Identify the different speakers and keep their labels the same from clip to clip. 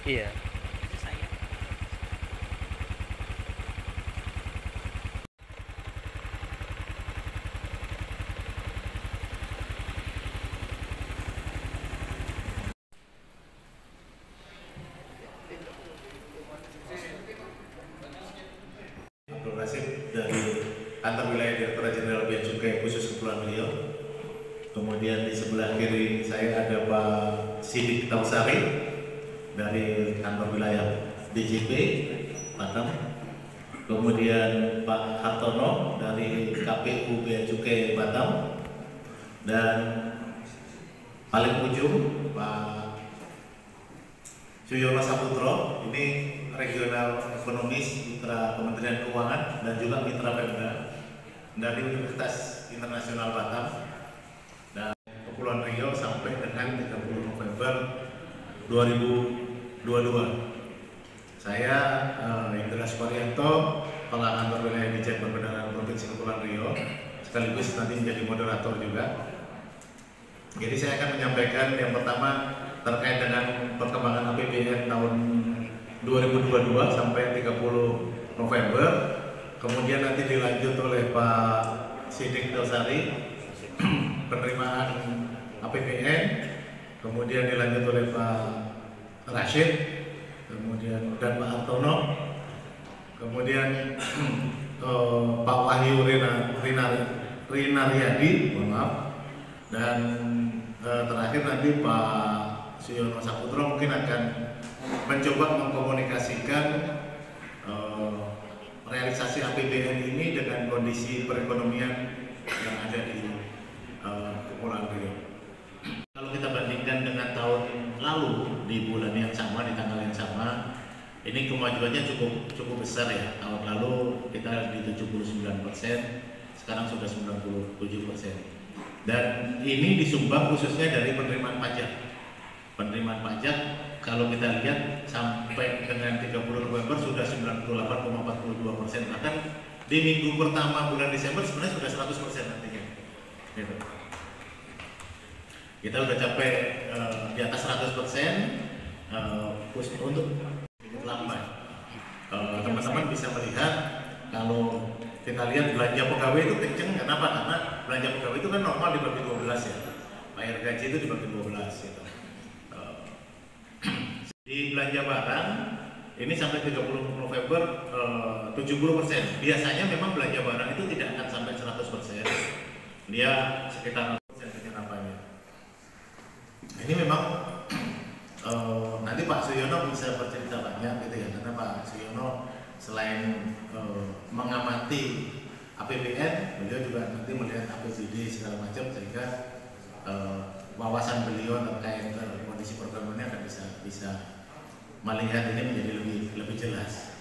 Speaker 1: Iya.
Speaker 2: Itu saya.
Speaker 3: Abdul Rasid dari Kantor Wilayah Direktorat Jenderal Bea Cukai Khusus Kepulauan Riau. Kemudian di sebelah kiri saya ada Pak Sidik Tausari dari Kantor Wilayah DJP Batam. Kemudian Pak Hartono dari KPU Bea Cukai Batam. Dan paling ujung Pak Suyono Saputro, ini regional ekonomis mitra Kementerian Keuangan dan juga mitra Pemda dari Universitas Internasional Batam dan Kepulauan Riau sampai dengan 30 November 2022. Saya Indra Suparyanto, Kepala Kantor Wilayah Dijen Perbendaharaan Provinsi Kepulauan Riau, sekaligus nanti menjadi moderator juga. Jadi saya akan menyampaikan yang pertama terkait dengan perkembangan APBN tahun 2022 sampai 30 November. Kemudian nanti dilanjut oleh Pak Sidik Tausari penerimaan APBN. Kemudian dilanjut oleh Pak Rashid, kemudian dan Pak Hartono. Kemudian Pak Wahyu Rinariadi, mohon maaf. Dan terakhir nanti Pak Suyono Saputro mungkin akan mencoba mengkomunikasikan realisasi APBN ini dengan kondisi perekonomian yang ada di Kepulauan Riau. Kalau kita bandingkan dengan tahun lalu di bulan yang sama, di tanggal yang sama, ini kemajuannya cukup besar ya. Tahun lalu kita di 79%, sekarang sudah 97%. Dan ini disumbang khususnya dari penerimaan pajak. Penerimaan pajak kalau kita lihat sampai dengan 30 November sudah 98,42%. Bahkan di minggu pertama bulan Desember sebenarnya sudah 100% nantinya. Gitu. Kita udah capai di atas 100%. Untuk cukup lambat. Teman-teman bisa melihat kalau kita lihat belanja pegawai itu kenceng. Kenapa? Karena belanja pegawai itu kan normal dibagi 12 ya. Bayar gaji itu dibagi 12 gitu. Di belanja barang ini sampai 30 November 70%. Biasanya memang belanja barang itu tidak akan sampai 100%. Dia sekitar 0% penyerapannya. Ini memang nanti Pak Suyono bisa bercerita banyak gitu ya, karena Pak Suyono selain mengamati APBN, beliau juga nanti melihat APBD segala macam, sehingga wawasan beliau terkait kondisi programnya akan bisa melihat ini menjadi lebih jelas.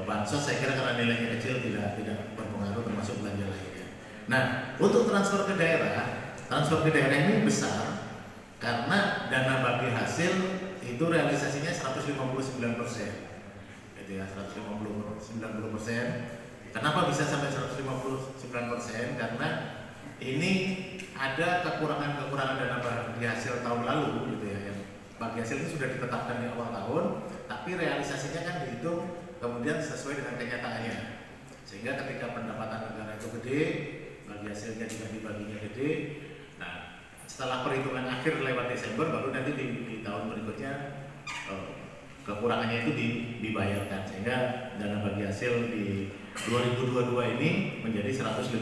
Speaker 3: Bansos saya kira karena nilainya kecil tidak berpengaruh, termasuk belanja lainnya. Nah, untuk transfer ke daerah ini besar karena dana bagi hasil itu realisasinya 159%. Gitu ya, 190%. Kenapa bisa sampai 159%? Karena ini ada kekurangan dana bagi hasil tahun lalu gitu ya. Yang bagi hasil itu sudah ditetapkan di awal tahun, tapi realisasinya kan dihitung kemudian sesuai dengan kenyataannya. Sehingga ketika pendapatan negara itu gede, bagi hasilnya juga dibaginya gede. Nah, setelah perhitungan akhir lewat Desember, baru nanti di tahun berikutnya kekurangannya itu dibayarkan, sehingga dana bagi hasil di 2022 ini menjadi 159%.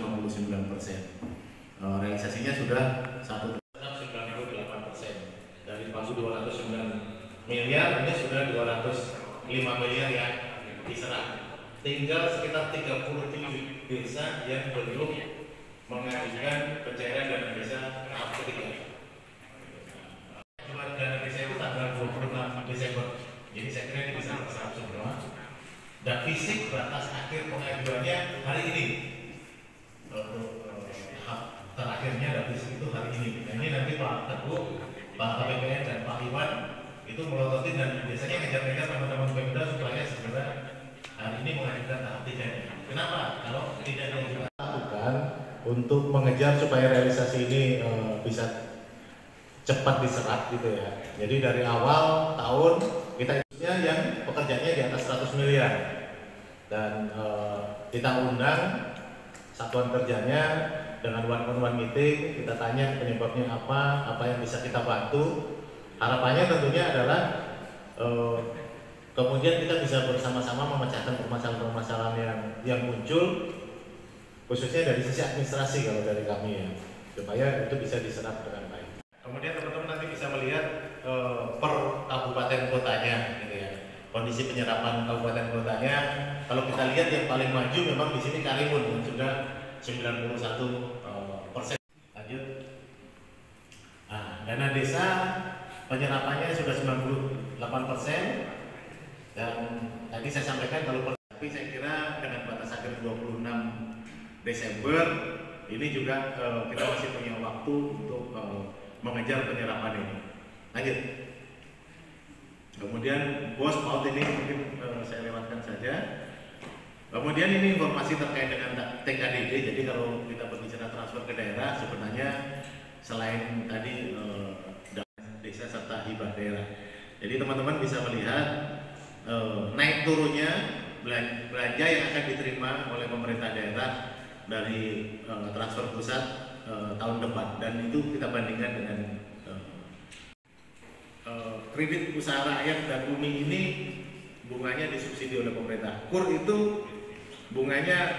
Speaker 3: Realisasinya sudah 198%. Dari pasu 209 miliar ini sudah 205 miliar yang diserah. Tinggal sekitar 37 desa yang belum mengajukan pencairan dana desa tahap ketiga. Dana desa itu tanggal 26 Desember. Jadi saya kira ini bisa terserap semua. Dan fisik batas akhir pengajuannya hari ini. Terakhirnya dan fisik itu hari ini. Nah, ini nanti Pak Teguh, Pak KPPN dan Pak Iwan itu melototin dan biasanya ngejar-ngejar teman-teman Pemda supaya segera hari ini mengajukan tahap 3. Kenapa? Kalau tidak dilakukan untuk mengejar supaya realisasi ini bisa cepat diserap gitu ya. Jadi dari awal tahun kita yang pekerjaannya di atas 100 miliar dan kita undang satuan kerjanya dengan one-on-one meeting, kita tanya penyebabnya apa yang bisa kita bantu. Harapannya tentunya adalah kemudian kita bisa bersama-sama memecahkan permasalahan-permasalahan yang muncul, khususnya dari sisi administrasi kalau dari kami ya, supaya itu bisa diserap dengan baik. Kemudian teman-teman nanti bisa melihat per kabupaten kotanya gitu ya. Kondisi penyerapan kabupaten kotanya, kalau kita lihat yang paling maju memang di sini Karimun yang sudah 91%. Lanjut. Nah, dana desa penyerapannya sudah 98%. Dan tadi saya sampaikan kalau tapi saya kira dengan batas akhir 26 Desember ini juga kita masih punya waktu untuk mengejar penyerapan ini. Lanjut. Kemudian bos paut ini mungkin saya lewatkan saja. Kemudian ini informasi terkait dengan TKDD. Jadi kalau kita berbicara transfer ke daerah, sebenarnya selain tadi desa serta hibah daerah. Jadi teman-teman bisa melihat naik turunnya belanja yang akan diterima oleh pemerintah daerah dari transfer pusat tahun depan, dan itu kita bandingkan dengan kredit usaha rakyat dan UMI ini bunganya disubsidi oleh pemerintah. KUR itu bunganya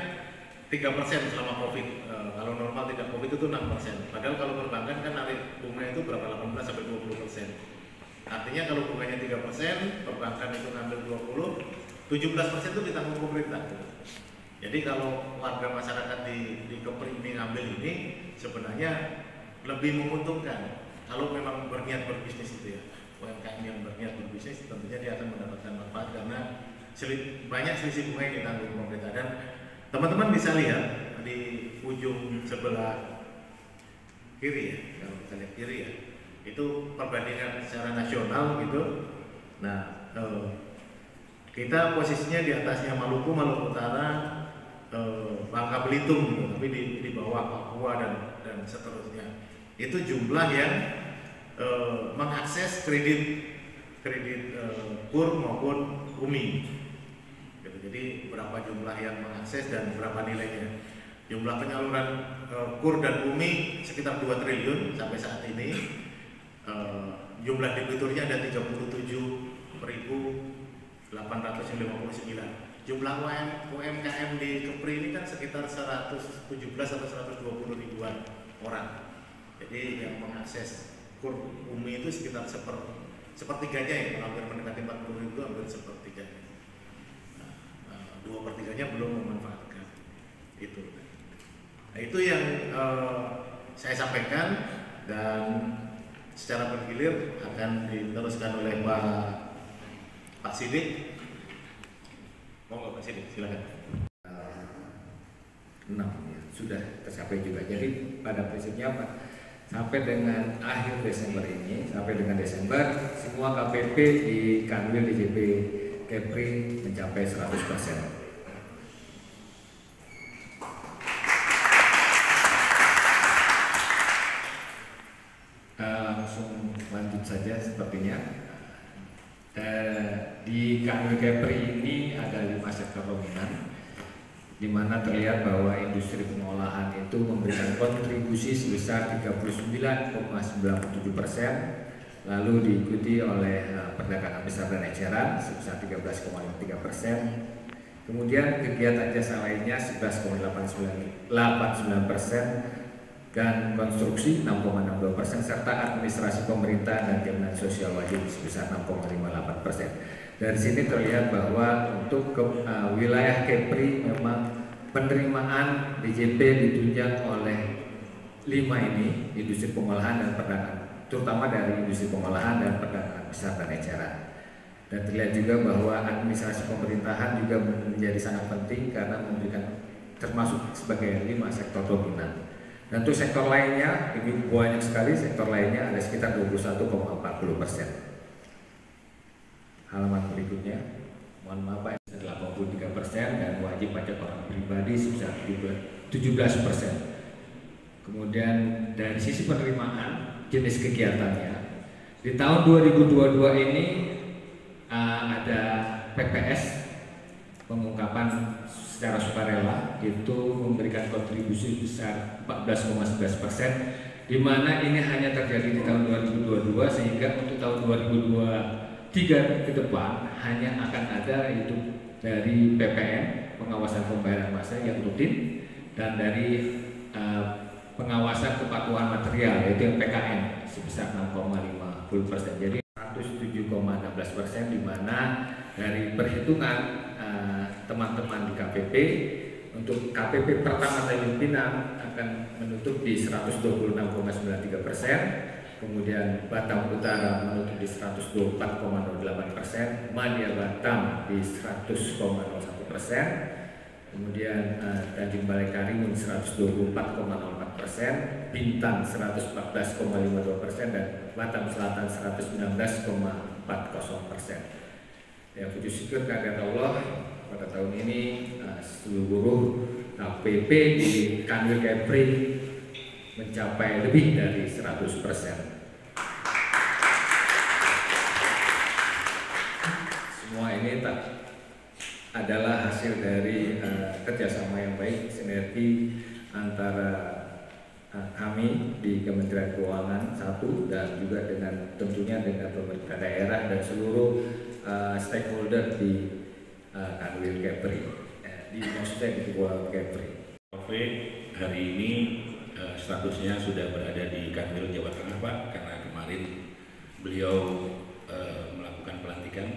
Speaker 3: 3% selama COVID. Kalau normal tidak COVID itu 6%. Padahal kalau perbankan kan narik bunga itu berapa? 18 sampai 20%. Artinya kalau bunganya 3%, perbankan itu ngambil 20, 17% itu ditanggung pemerintah. Jadi kalau warga masyarakat di Kepri ini ngambil ini sebenarnya lebih menguntungkan kalau memang berniat berbisnis itu ya. UMKM yang berniat berbisnis tentunya dia akan mendapatkan manfaat karena banyak selisih bunga yang ditanggung pemerintah. Dan teman-teman bisa lihat di ujung sebelah kiri ya, kalau kita lihat kiri ya, itu perbandingan secara nasional gitu. Nah, kita posisinya di atasnya Maluku Utara, Bangka Belitung gitu, tapi di bawah Papua dan seterusnya. Itu jumlah yang mengakses kredit KUR maupun UMI. Gitu. Jadi berapa jumlah yang mengakses dan berapa nilainya. Jumlah penyaluran KUR dan UMI sekitar 2 triliun sampai saat ini. Jumlah debiturnya ada 37.859. Jumlah UMKM di Kepri ini kan sekitar 117 atau 120 ribuan orang. Jadi yang mengakses KUR UMI itu sekitar sepertiganya ya, hampir mendekati 40 ribu, hampir sepertiganya. 2/3-nya belum memanfaatkan itu. Nah, itu yang saya sampaikan dan secara bergilir akan diteruskan oleh Pak Sidik. Monggo Pak Sidik, silakan.
Speaker 1: 6 ya, sudah tercapai juga. Jadi pada prinsipnya apa? Sampai dengan akhir Desember ini, sampai dengan Desember, semua KPP di Kanwil DJP Kepri mencapai 100%. Langsung lanjut saja sepertinya. Di Kanwil Kepri ini ada 5 sektor dominan, di mana terlihat bahwa industri pengolahan itu memberikan kontribusi sebesar 39,97%, lalu diikuti oleh perdagangan besar dan eceran sebesar 13,53%, kemudian kegiatan jasa lainnya 11,89%, dan konstruksi 6,62%, serta administrasi pemerintah dan jaminan sosial wajib sebesar 6,58%. Dari sini terlihat bahwa untuk wilayah Kepri memang penerimaan DJP ditunjang oleh 5 ini, industri pengolahan dan perdagangan, terutama dari industri pengolahan dan perdagangan besar dan eceran. Dan terlihat juga bahwa administrasi pemerintahan juga menjadi sangat penting karena memberikan termasuk sebagai 5 sektor dominan. Dan untuk sektor lainnya, ini banyak sekali sektor lainnya, ada sekitar 21,40%. Halaman berikutnya, mohon maaf Pak, 83%, dan wajib pajak orang pribadi sebesar 17%. Kemudian dari sisi penerimaan jenis kegiatannya. Di tahun 2022 ini ada PPS, pengungkapan secara sukarela, itu memberikan kontribusi besar 14,11%, di mana ini hanya terjadi di tahun 2022, sehingga untuk tahun 2023 ke depan hanya akan ada itu dari PPN, pengawasan pembayaran massa yang rutin, dan dari pengawasan kepatuhan material, yaitu yang PKN sebesar 6,50%. Jadi 107,16%, di mana dari perhitungan teman-teman di KPP, untuk KPP pertama Tanjung Pinang akan menutup di 126,93%, kemudian Batam Utara menutup di 124,08%, Madya Batam di 100,01%, kemudian Tanjung Balai Karimun 124,04%, Bintang 114,52%, dan Batam Selatan 119,40%. Ya, puji syukur kehadirat Allah, pada tahun ini seluruh KPP di Kanwil Kepri mencapai lebih dari 100%. Semua ini adalah hasil dari kerjasama yang baik, sinergi antara kami di Kementerian Keuangan satu, dan juga dengan tentunya dengan pemerintah daerah dan seluruh stakeholder di Kanwil Kepri, maksudnya di Kepulauan Kepri.
Speaker 2: Hari ini statusnya sudah berada di Kanwil Jawa Tengah, Pak, karena kemarin beliau melakukan pelantikan.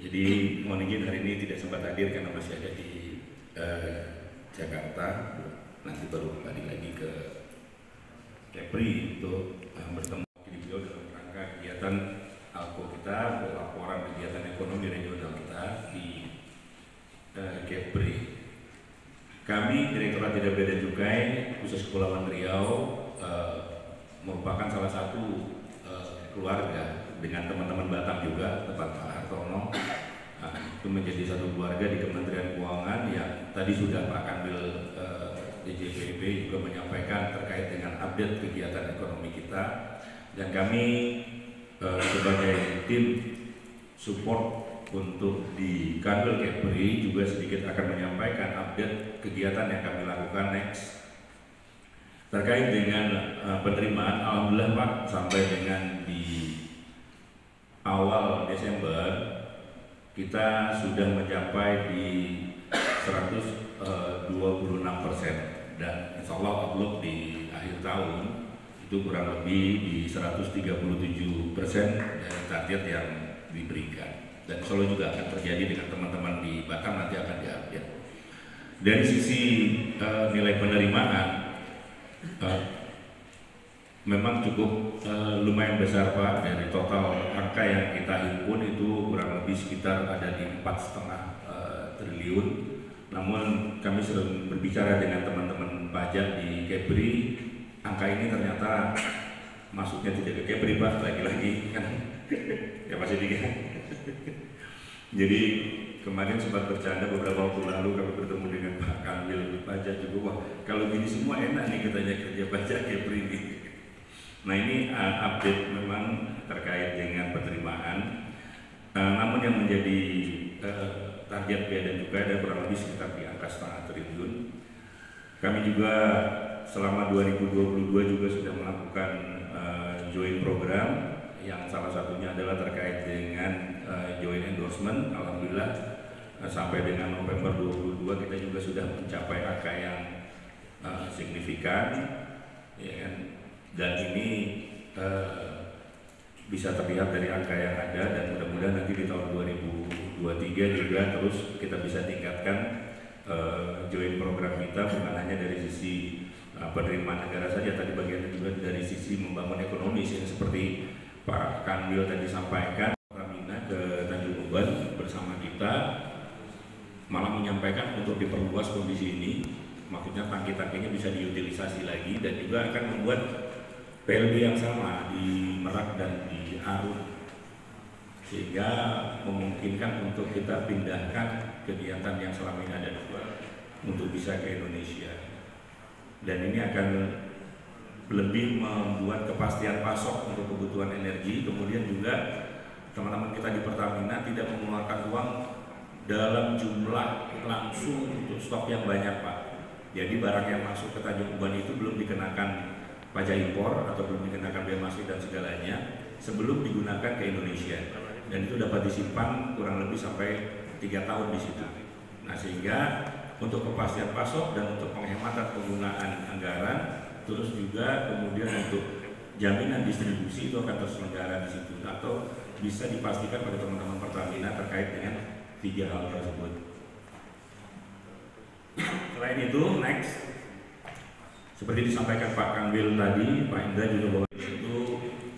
Speaker 2: Jadi mohon izin hari ini tidak sempat hadir karena masih ada di Jakarta. Nanti baru balik lagi ke Kepri untuk bertemu beliau dalam rangka kegiatan ALKO kita, laporan kegiatan ekonomi regional kita di Kepri. Kami Direktorat Tidak Bea dan Cukai khusus Kepulauan Riau merupakan salah satu keluarga dengan teman-teman Batam juga, tempat Pak Hartono. Itu menjadi satu keluarga di Kementerian Keuangan yang tadi sudah Pak Kanwil DJPB juga menyampaikan terkait dengan update kegiatan ekonomi kita, dan kami sebagai tim support untuk di Kanwil Kepri juga sedikit akan menyampaikan update kegiatan yang kami lakukan next terkait dengan penerimaan. Alhamdulillah Pak, sampai dengan di awal Desember kita sudah mencapai di 126%, dan insya Allah outlook di akhir tahun itu kurang lebih di 137% dari target yang diberikan. Dan Solo juga akan terjadi dengan teman-teman di Batam, nanti akan diupdate. Dari sisi nilai penerimaan memang cukup lumayan besar Pak. Dari total angka yang kita himpun itu kurang lebih sekitar ada di 4,5 triliun. Namun kami sering berbicara dengan teman-teman pajak di Kepri, angka ini ternyata masuknya tidak ke Kepri Pak, lagi-lagi kan ya pasti tiga. Jadi kemarin sempat bercanda beberapa waktu lalu kami bertemu dengan Pak Kanwil pajak juga, wah kalau gini semua enak nih katanya kerja pajak Kepri ini. Nah ini update memang terkait dengan penerimaan. Namun yang menjadi target bea dan cukai ada kurang lebih sekitar di angka 0,5 triliun. Kami juga selama 2022 juga sudah melakukan joint program, yang salah satunya adalah terkait dengan joint endorsement. Alhamdulillah sampai dengan November 2022 kita juga sudah mencapai angka yang signifikan, ya kan? Dan ini bisa terlihat dari angka yang ada, dan mudah-mudahan nanti di tahun 2023 juga terus kita bisa tingkatkan joint program kita, bukan hanya dari sisi penerimaan negara saja, tadi bagian juga dari sisi membangun ekonomi yang seperti Pak Kanwil tadi sampaikan. Pertamina ke Tanjung Uban bersama kita malah menyampaikan untuk diperluas kondisi ini, maksudnya tangki-tangkinya bisa diutilisasi lagi, dan juga akan membuat PLB yang sama di Merak dan di Arun, sehingga memungkinkan untuk kita pindahkan kegiatan yang selama ini ada di luar untuk bisa ke Indonesia. Dan ini akan lebih membuat kepastian pasok untuk kebutuhan energi. Kemudian juga teman-teman kita di Pertamina tidak mengeluarkan uang dalam jumlah langsung untuk stok yang banyak, Pak. Jadi barang yang masuk ke Tanjung Uban itu belum dikenakan pajak impor atau belum dikenakan bea masuk dan segalanya sebelum digunakan ke Indonesia, dan itu dapat disimpan kurang lebih sampai 3 tahun di situ. Nah, sehingga untuk kepastian pasok dan untuk penghematan penggunaan anggaran, terus juga kemudian untuk jaminan distribusi itu akan terselenggara di situ, atau bisa dipastikan pada teman-teman Pertamina terkait dengan 3 hal tersebut. Selain itu, next, seperti disampaikan Pak Kanwil tadi, Pak Indra juga bahwa itu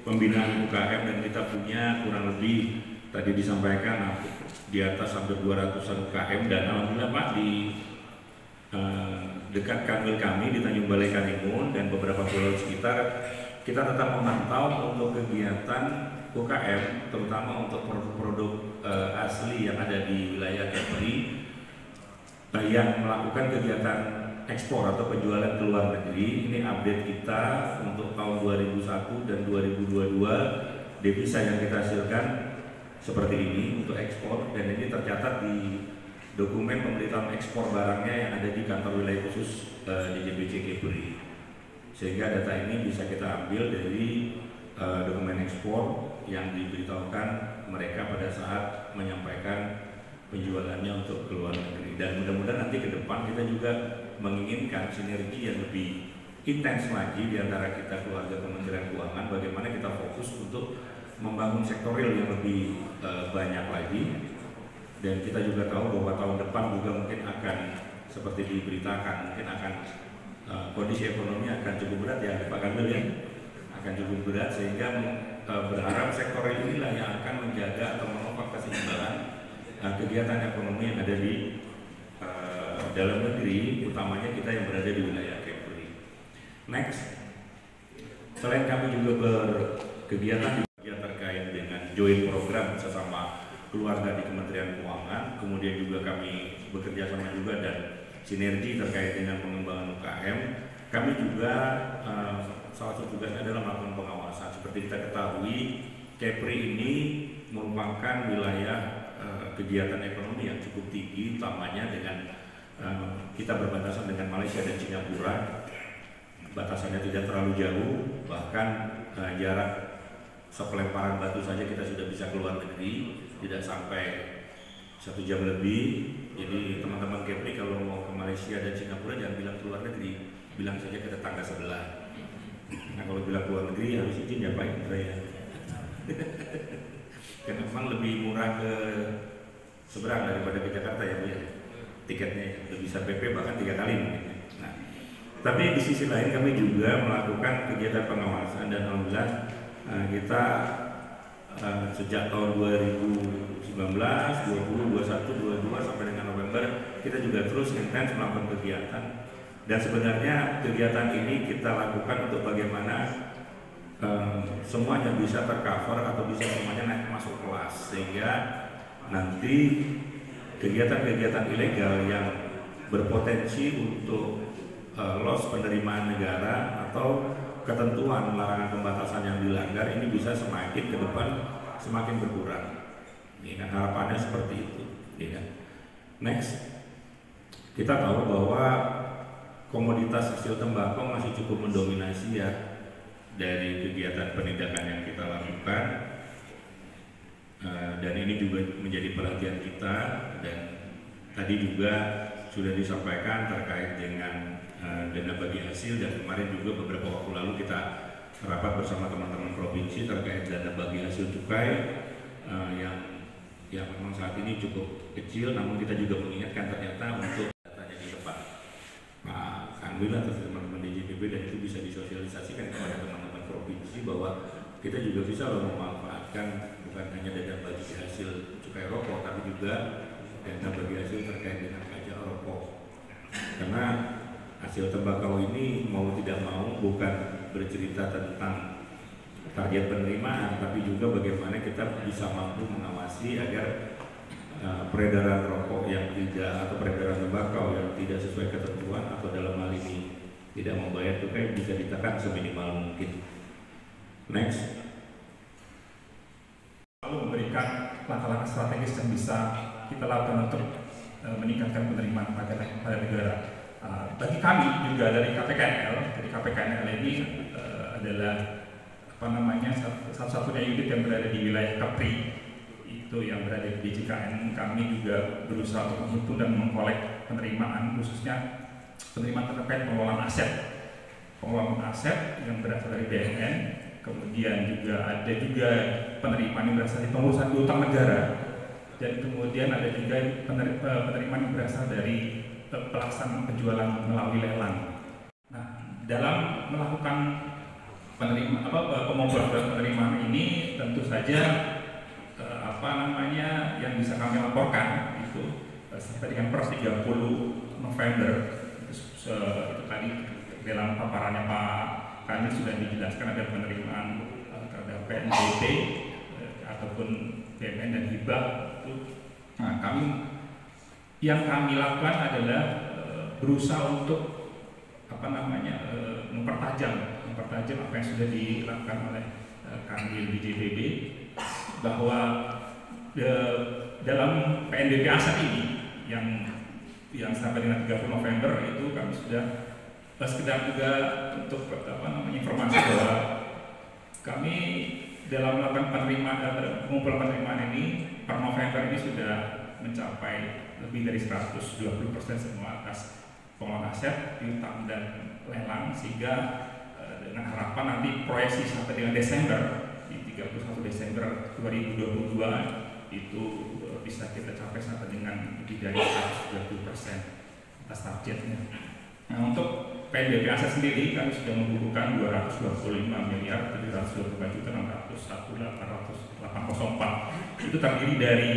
Speaker 2: pembinaan UKM, dan kita punya kurang lebih tadi disampaikan di atas hampir 200-an UKM, dan alhamdulillah Pak di dekat Kanwil kami di Tanjung Balai Karimun dan beberapa pulau sekitar, kita tetap memantau untuk kegiatan UKM, terutama untuk produk-produk asli yang ada di wilayah Kepri yang melakukan kegiatan ekspor atau penjualan ke luar negeri. Ini update kita untuk tahun 2001 dan 2022, devisa yang kita hasilkan seperti ini untuk ekspor, dan ini tercatat di dokumen pemberitahuan ekspor barangnya yang ada di kantor wilayah khusus DJBC Kepri. Sehingga data ini bisa kita ambil dari dokumen ekspor yang diberitahukan mereka pada saat menyampaikan penjualannya untuk ke luar negeri. Dan mudah-mudahan nanti ke depan kita juga menginginkan sinergi yang lebih intens lagi di antara kita keluarga Kementerian Keuangan, bagaimana kita fokus untuk membangun sektor real yang lebih banyak lagi. Dan kita juga tahu bahwa tahun depan juga mungkin akan seperti diberitakan, mungkin akan kondisi ekonomi akan cukup berat ya Pak Kanwil ya, akan cukup berat, sehingga berharap sektor real inilah yang akan menjaga atau menopang keseimbangan kegiatan ekonomi yang ada di dalam negeri, utamanya kita yang berada di wilayah Kepri. Next, selain kami juga berkegiatan terkait dengan joint program sesama keluarga di Kementerian Keuangan, kemudian juga kami bekerja sama juga dan sinergi terkait dengan pengembangan UKM. Kami juga salah satu tugasnya adalah melakukan pengawasan. Seperti kita ketahui, Kepri ini merupakan wilayah kegiatan ekonomi yang cukup tinggi, utamanya dengan kita berbatasan dengan Malaysia dan Singapura. Batasannya tidak terlalu jauh, bahkan jarak sepelemparan batu saja kita sudah bisa keluar negeri, tidak sampai 1 jam lebih. Jadi teman-teman Kepri kalau mau ke Malaysia dan Singapura jangan bilang keluar negeri, bilang saja ke tetangga sebelah. Nah kalau bilang keluar negeri harus izin ya Pak Indra ya. Karena memang lebih murah ke seberang daripada ke Jakarta ya Bu ya, tiketnya udah bisa PP bahkan 3 kali mungkin. Nah, tapi di sisi lain kami juga melakukan kegiatan pengawasan, dan alhamdulillah kita sejak tahun 2019, 20, 21, 22 sampai dengan November kita juga terus intens melakukan kegiatan, dan sebenarnya kegiatan ini kita lakukan untuk bagaimana semuanya bisa tercover atau bisa semuanya naik masuk kelas, sehingga nanti kegiatan-kegiatan ilegal yang berpotensi untuk loss penerimaan negara atau ketentuan larangan pembatasan yang dilanggar ini bisa semakin ke depan semakin berkurang. Ini kan harapannya seperti itu. Ya. Next, kita tahu bahwa komoditas hasil tembakau masih cukup mendominasi ya dari kegiatan penindakan yang kita lakukan, dan ini juga menjadi perhatian kita. Dan tadi juga sudah disampaikan terkait dengan dana bagi hasil, dan kemarin juga beberapa waktu lalu kita rapat bersama teman-teman provinsi terkait dana bagi hasil cukai yang memang saat ini cukup kecil, namun kita juga mengingatkan ternyata untuk datanya di depan Pak Kanwil atau teman-teman DJPB, dan itu bisa disosialisasikan kepada teman-teman provinsi bahwa kita juga bisa memanfaatkan bukan hanya dana bagi hasil cukai rokok, tapi juga dana bagi hasil terkait dengan pajak rokok. Karena hasil tembakau ini mau tidak mau bukan bercerita tentang target penerimaan, tapi juga bagaimana kita bisa mampu mengawasi agar peredaran rokok yang tidak, atau peredaran tembakau yang tidak sesuai ketentuan, atau dalam hal ini tidak membayar cukai bisa ditekan seminimal mungkin. Next.
Speaker 4: Lalu memberikan langkah-langkah strategis yang bisa kita lakukan untuk meningkatkan penerimaan pajak pada negara. Bagi kami juga dari KPKNL, jadi KPKNL ini adalah satu-satunya unit yang berada di wilayah Kepri, itu yang berada di DJKN. Kami juga berusaha untuk menghitung dan mengkolek penerimaan, khususnya penerimaan terkait pengelolaan aset yang berasal dari BNN. Kemudian juga ada penerimaan yang berasal dari pengurusan utang negara, dan kemudian ada juga penerimaan yang berasal dari pelaksanaan penjualan melalui lelang. Nah, dalam melakukan pemomporan penerimaan ini tentu saja yang bisa kami laporkan itu sampai dengan per 30 November itu tadi dalam paparannya Pak Kanil sudah dijelaskan ada penerimaan terhadap PNBP ataupun BMN dan hibah. Nah, yang kami lakukan adalah berusaha untuk mempertajam apa yang sudah dilakukan oleh Kanil di JPB, bahwa dalam PNBP aset ini yang sampai dengan 30 November itu kami sudah sekedar juga untuk informasi bahwa kami dalam melakukan pengumpulan penerimaan ini per November ini sudah mencapai lebih dari 120% semua atas pengelolaan aset, piutang dan lelang, sehingga dengan harapan nanti proyeksi sampai dengan Desember, di 31 Desember 2022 itu bisa kita capai sampai dengan lebih dari 130% atas targetnya. Nah, untuk PNBP aset sendiri kami sudah membukukan 225.701.601.804. Itu terdiri dari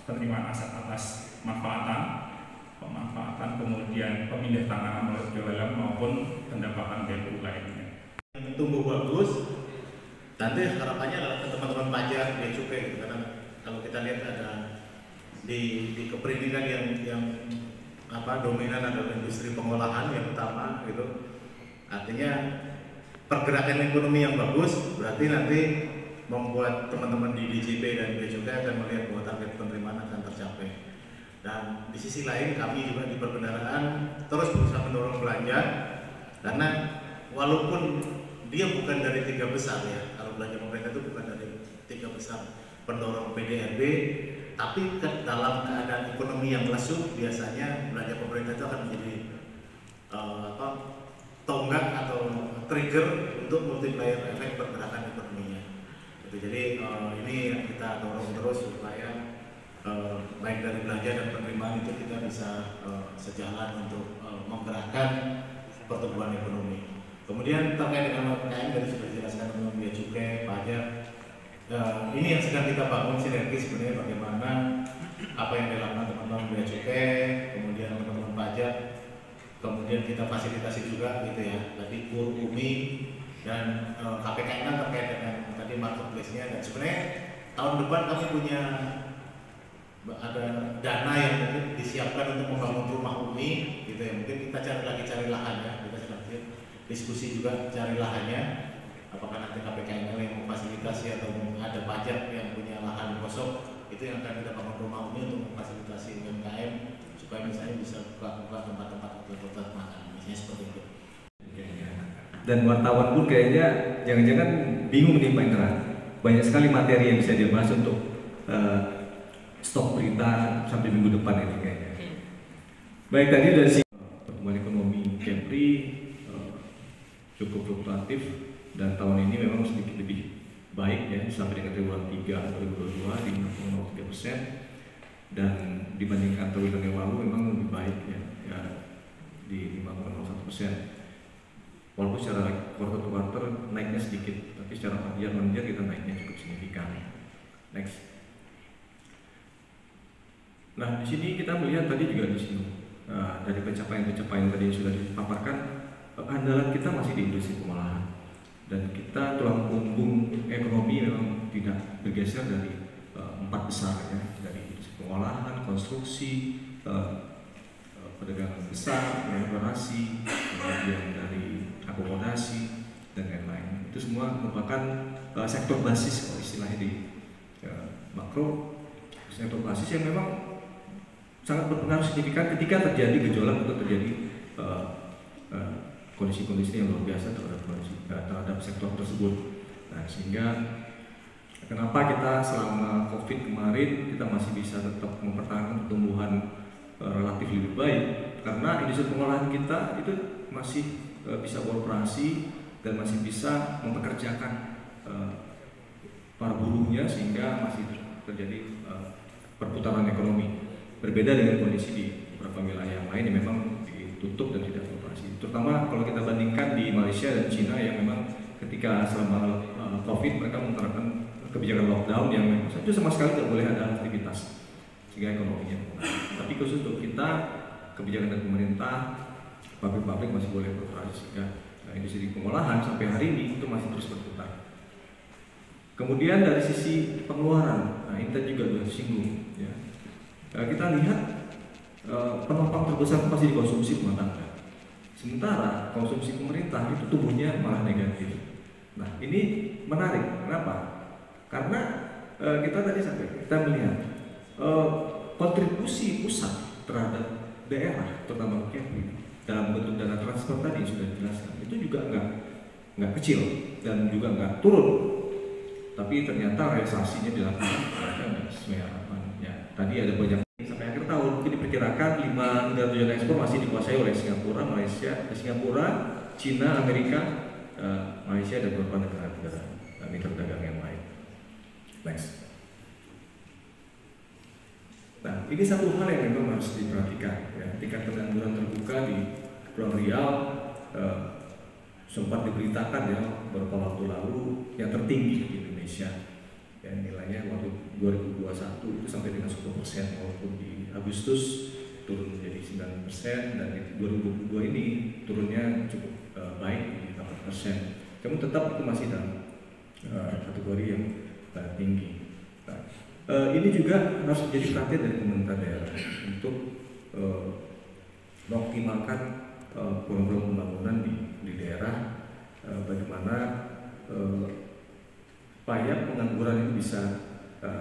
Speaker 4: penerimaan aset atas pemanfaatan, kemudian pemindah tanganan melalui lelang maupun pendapatan BLU lainnya.
Speaker 3: Yang tumbuh bagus, nanti harapannya adalah teman-teman pajak, bea cukai gitu, karena kalau kita lihat ada di Kepri ini kan yang dominan adalah industri pengolahan yang utama gitu. Artinya pergerakan ekonomi yang bagus berarti nanti membuat teman-teman di DJP dan bea cukai akan melihat bahwa target penerimaan akan tercapai. Dan di sisi lain kami juga di perbendaharaan terus berusaha mendorong belanja, karena walaupun dia bukan dari 3 besar ya, kalau belanja pemerintah itu bukan dari 3 besar pendorong PDRB, tapi dalam keadaan ekonomi yang lesu biasanya belanja pemerintah itu akan menjadi tonggak atau trigger untuk multiplier efek pergerakan ekonominya. Jadi ini yang kita dorong terus supaya baik dari belanja dan penerimaan itu kita bisa sejalan untuk menggerakkan pertumbuhan ekonomi. Kemudian terkait dengan UMKM tadi sudah dijelaskan dengan bea cukai, pajak. Ini yang sedang kita bangun sinergi sebenarnya, bagaimana apa yang dilakukan teman-teman bea cukai, kemudian teman-teman pajak, kemudian kita fasilitasi juga gitu ya. Tadi KUR, UMI dan KPKN terkait dengan tadi marketplace-nya, dan sebenarnya tahun depan kami punya ada dana yang mungkin disiapkan untuk membangun rumah UMI gitu ya. Mungkin kita cari lahan ya, kita sedang diskusi juga cari lahannya, apakah nanti KPKN yang memfasilitasi atau ada pajak yang punya lahan kosong, itu yang akan kita bangun rumah UMI untuk memfasilitasi UMKM supaya misalnya bisa buka tempat-tempat untuk makan, misalnya seperti itu.
Speaker 1: Dan wartawan pun kayaknya jangan-jangan bingung nih Pak Indra, banyak sekali materi yang bisa dia bahas untuk stok berita sampai minggu depan ini kayaknya. Baik, tadi dari pertumbuhan ekonomi Kepri cukup fluktuatif dan tahun ini memang sedikit lebih baik ya, sampai dengan triwulan 3 2022 di 5,03%, dan dibandingkan triwulan yang lalu memang lebih baik ya di 5,01%. Walaupun secara quarter to quarter naiknya sedikit, tapi secara year on year kita naiknya cukup signifikan. Next. Nah, di sini kita melihat tadi juga di sini dari pencapaian-pencapaian tadi yang sudah dipaparkan, andalan kita masih di industri pengolahan, dan kita tulang punggung ekonomi memang tidak bergeser dari 4 besar ya, dari industri pengolahan, konstruksi,
Speaker 5: perdagangan besar, reparasi, kemudian dari akomodasi dan lain-lain. Itu semua merupakan sektor basis kalau istilahnya di makro, sektor basis yang memang sangat berpengaruh signifikan ketika terjadi gejolak atau terjadi kondisi-kondisi yang luar biasa terhadap sektor tersebut. Nah, sehingga kenapa kita selama COVID kemarin kita masih bisa tetap mempertahankan pertumbuhan relatif lebih baik, karena industri pengolahan kita itu masih bisa beroperasi dan masih bisa mempekerjakan para buruhnya, sehingga masih terjadi perputaran ekonomi. Berbeda dengan kondisi di beberapa wilayah lain yang memang ditutup dan tidak beroperasi. Terutama kalau kita bandingkan di Malaysia dan Cina yang memang ketika selama COVID mereka menerapkan kebijakan lockdown yang itu sama sekali tidak boleh ada aktivitas sehingga ekonominya. Tapi khusus untuk kita, kebijakan dari pemerintah, pabrik-pabrik masih boleh beroperasi sehingga industri pengolahan sampai hari ini itu masih terus berputar. Kemudian dari sisi pengeluaran, nah ini juga sudah disinggung. Ya. Kita lihat penopang terbesar pasti dikonsumsi rumah tangga. Sementara konsumsi pemerintah itu tumbuhnya malah negatif. Nah ini menarik, kenapa? Karena kita tadi kita melihat kontribusi pusat terhadap daerah, terutama Kepri dalam bentuk dana transfer tadi sudah dijelaskan, itu juga nggak kecil dan juga nggak turun. Tapi ternyata realisasinya dilakukan sesuai harapannya. Tadi ada banyak sampai akhir tahun itu diperkirakan 5 negara tujuan ekspor masih dikuasai oleh Singapura, Malaysia, Cina, Amerika, Malaysia dan beberapa negara-negara mitra dagang yang lain. Next. Nah, ini satu hal yang memang harus diperhatikan. Ya. Tingkat pengangguran terbuka di Pulau Riau sempat diberitakan ya beberapa waktu lalu yang tertinggi di Indonesia. Ya, nilainya waktu 2021 itu sampai dengan 10%, walaupun di Agustus turun menjadi 9% dan di 2022 ini turunnya cukup baik di 8%. Namun tetap itu masih dalam kategori yang tinggi. Nah, ini juga harus menjadi perhatian dari pemerintah daerah untuk mengoptimalkan program pembangunan di daerah, bagaimana upaya pengangguran ini bisa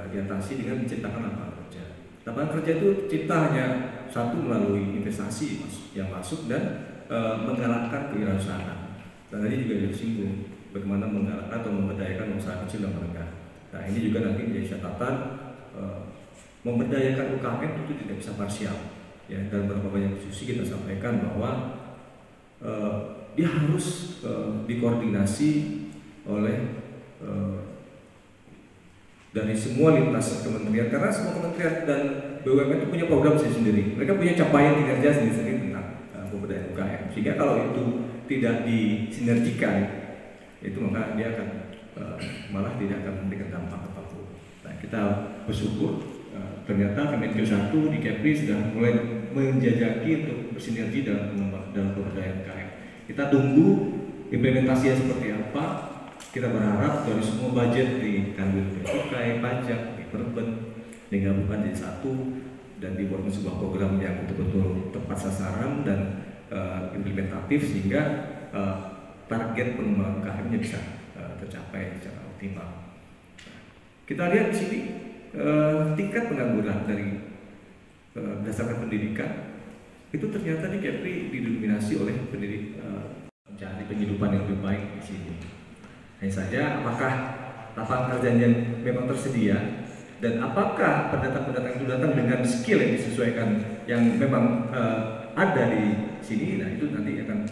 Speaker 5: diatasi dengan menciptakan lapangan kerja. Lapangan kerja itu cipta hanya satu melalui investasi yang masuk dan menggalakkan kewirausahaan. Dan tadi juga disinggung bagaimana menggalakkan atau memberdayakan usaha kecil dan menengah. Nah ini juga nanti menjadi catatan, memberdayakan UKM itu tidak bisa parsial. Ya, dalam beberapa banyak diskusi kita sampaikan bahwa dia harus dikoordinasi oleh dari semua lintas kementerian, karena semua kementerian dan BUMN itu punya program sendiri. Mereka punya capaian kinerja sendiri tentang pemberdayaan UKM. Sehingga kalau itu tidak disinergikan, itu maka dia akan malah tidak akan memberikan dampak apapun. Nah, kita bersyukur ternyata Kemenkeu 1 di Kepri sudah mulai menjajaki untuk bersinergi dalam pemberdayaan UKM. Kita tunggu implementasinya seperti apa. Kita berharap dari semua budget di Kanwil Bea Cukai, pajak, di Perben, digabungkan jadi satu dan dibuatkan sebuah program yang betul-betul tepat sasaran dan implementatif sehingga target pengembangan UKM-nya bisa tercapai secara optimal. Kita lihat di sini tingkat pengangguran dari berdasarkan pendidikan itu ternyata di Kepri didominasi oleh mencari penghidupan yang lebih baik di sini. Hanya saja apakah lapangan kerjanya memang tersedia dan apakah pendatang-pendatang itu datang dengan skill yang disesuaikan yang memang ada di sini. Nah itu nanti akan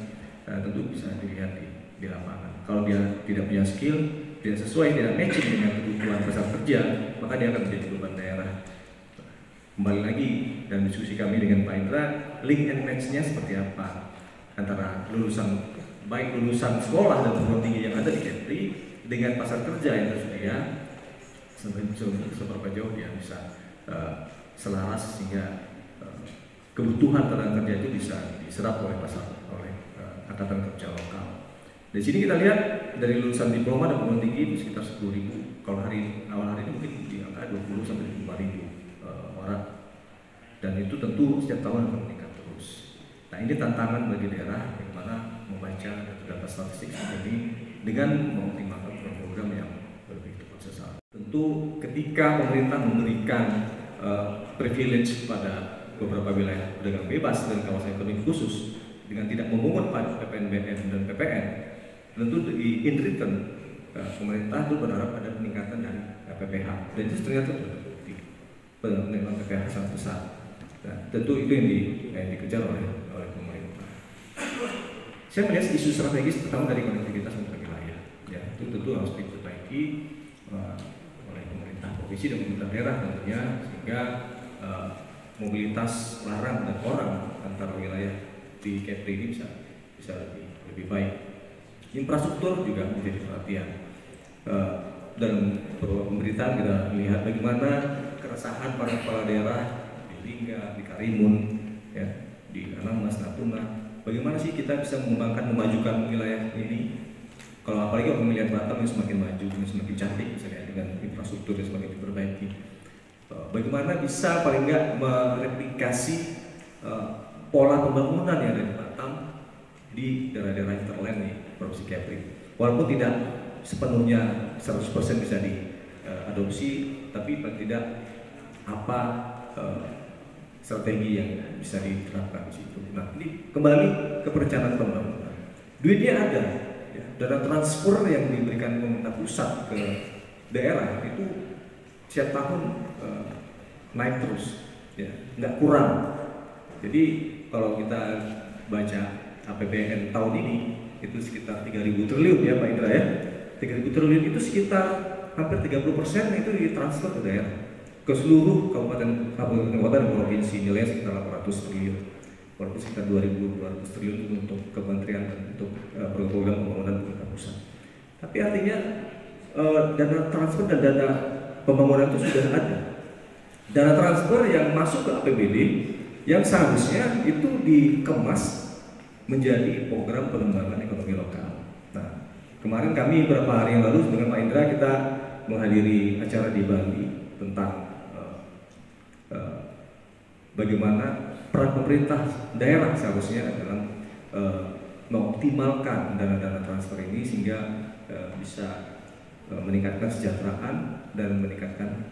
Speaker 5: tentu bisa dilihat di lapangan. Kalau dia tidak punya skill, tidak sesuai, tidak matching dengan kebutuhan pasar kerja, maka dia akan menjadi beban daerah. Kembali lagi dan diskusi kami dengan Pak Indra, link and match-nya seperti apa antara baik lulusan sekolah dan perguruan tinggi yang ada di Kepri dengan pasar kerja yang tersedia, seberapa jauh dia bisa selaras sehingga kebutuhan tenaga kerja itu bisa diserap oleh angkatan kerja lokal. Di sini kita lihat dari lulusan diploma dan perguruan tinggi itu sekitar 10.000. Kalau awal hari ini mungkin di angka 20 sampai 25.000 orang. Dan itu tentu setiap tahun akan meningkat terus. Nah ini tantangan bagi daerah bagaimana membaca data statistik ini dengan mengoptimalkan program yang lebih tepat sasaran. Tentu ketika pemerintah memberikan privilege pada beberapa wilayah pedagang bebas dan kawasan ekonomi khusus dengan tidak memungut pajak PPNBM dan PPN, tentu in return pemerintah itu berharap ada peningkatan dari PPH, dan itu ternyata terbukti penerimaan PPH sangat besar. Nah, tentu itu yang dikejar oleh pemerintah. Saya melihat isu strategis pertama dari konektivitas antar wilayah, ya itu tentu harus diperbaiki oleh pemerintah provinsi dan pemerintah daerah tentunya, sehingga mobilitas barang dan orang antar wilayah di Kepri ini bisa lebih baik. Infrastruktur juga menjadi perhatian. Dan pemberitaan kita melihat bagaimana keresahan para kepala daerah di Lingga, di Karimun, ya, di Anambas, Natuna. Bagaimana sih kita bisa memajukan wilayah ini? Kalau apalagi kalau melihat Batam yang semakin maju, yang semakin cantik, misalnya dengan infrastruktur yang semakin diperbaiki. Bagaimana bisa paling nggak mereplikasi pola pembangunan yang ada di Batam di daerah-daerah hinterland di Provinsi Kepri. Walaupun tidak sepenuhnya 100% bisa diadopsi, tapi paling tidak apa strategi yang bisa diterapkan di situ. Nah, ini kembali ke perencanaan pembangunan. Duitnya ada, ya. Dana transfer yang diberikan pemerintah pusat ke daerah itu setiap tahun naik terus, ya, nggak kurang. Jadi kalau kita baca APBN tahun ini itu sekitar 3.000 triliun ya Pak Indra ya. 3.000 triliun itu sekitar hampir 30% itu ditransfer ke daerah, ke seluruh kabupaten dan provinsi, nilainya sekitar 800 triliun. Walaupun sekitar 2.200 triliun itu untuk kementerian dan untuk program pembangunan pemerintah pusat. Tapi artinya dana transfer dan dana pembangunan itu sudah ada. Dana transfer yang masuk ke APBD yang seharusnya itu dikemas menjadi program pengembangan ekonomi lokal. Nah, kemarin kami beberapa hari yang lalu dengan Pak Indra kita menghadiri acara di Bali tentang bagaimana peran pemerintah daerah seharusnya dalam mengoptimalkan dana-dana transfer ini sehingga bisa meningkatkan kesejahteraan dan meningkatkan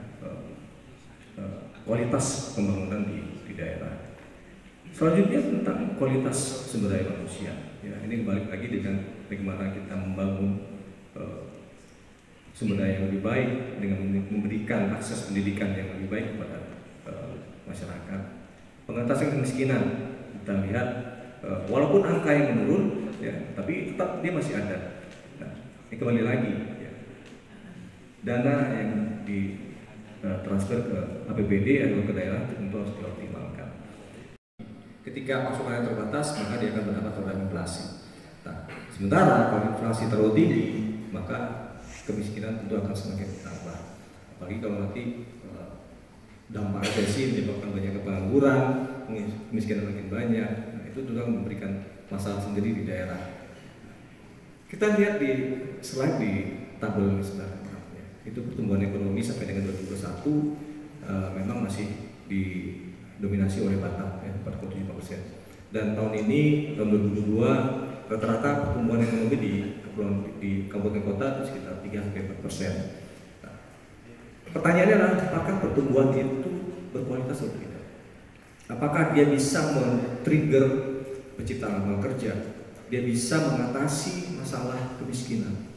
Speaker 5: kualitas pembangunan di daerah. Selanjutnya tentang kualitas sumber daya manusia. Ya, ini balik lagi dengan bagaimana kita membangun sumber daya yang lebih baik dengan memberikan akses pendidikan yang lebih baik kepada masyarakat. Pengentasan kemiskinan, kita lihat walaupun angka yang menurun, ya, tapi tetap dia masih ada. Nah, ini kembali lagi, ya. Dana yang transfer ke APBD atau ke daerah tentu harus dioptimalkan. Ketika pasukannya terbatas, maka dia akan mendapat program inflasi. Nah, sementara kalau inflasi terlalu tinggi, maka kemiskinan tentu akan semakin bertambah. Apalagi kalau nanti dampak resesi menyebabkan banyak pengangguran, kemiskinan makin banyak. Nah, itu juga memberikan masalah sendiri di daerah. Kita lihat di slide di tabel ini sebenarnya. Itu pertumbuhan ekonomi sampai dengan 2021 memang masih didominasi oleh Batam, ya, 4,75%. Dan tahun ini, tahun 2022, rata-rata pertumbuhan ekonomi di kabupaten kota itu sekitar 3-4%. Nah, pertanyaannya adalah apakah pertumbuhan itu berkualitas atau tidak? Apakah dia bisa men-trigger penciptaan lapangan kerja? Dia bisa mengatasi masalah kemiskinan?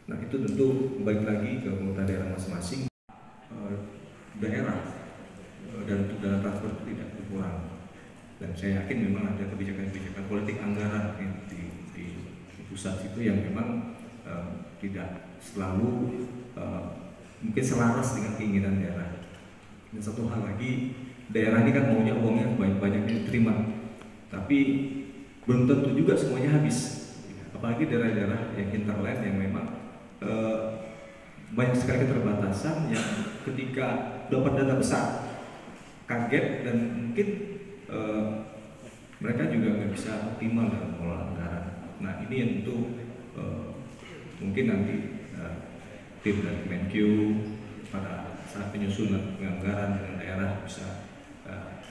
Speaker 5: Nah, itu tentu balik lagi ke pemerintah daerah masing-masing. Daerah dan untuk dana transfer tidak berkurang. Dan saya yakin memang ada kebijakan-kebijakan politik anggaran di pusat itu yang memang tidak selalu mungkin selaras dengan keinginan daerah. Dan satu hal lagi, daerah ini kan maunya uangnya banyak-banyak diterima, tapi belum tentu juga semuanya habis. Apalagi daerah-daerah yang hinterland yang memang banyak sekali keterbatasan yang ketika dapat dana besar kaget dan mungkin mereka juga nggak bisa optimal dalam mengelola anggaran. Nah, ini yang tentu mungkin nanti tim dari Kemenkyu pada saat penyusunan anggaran dengan daerah bisa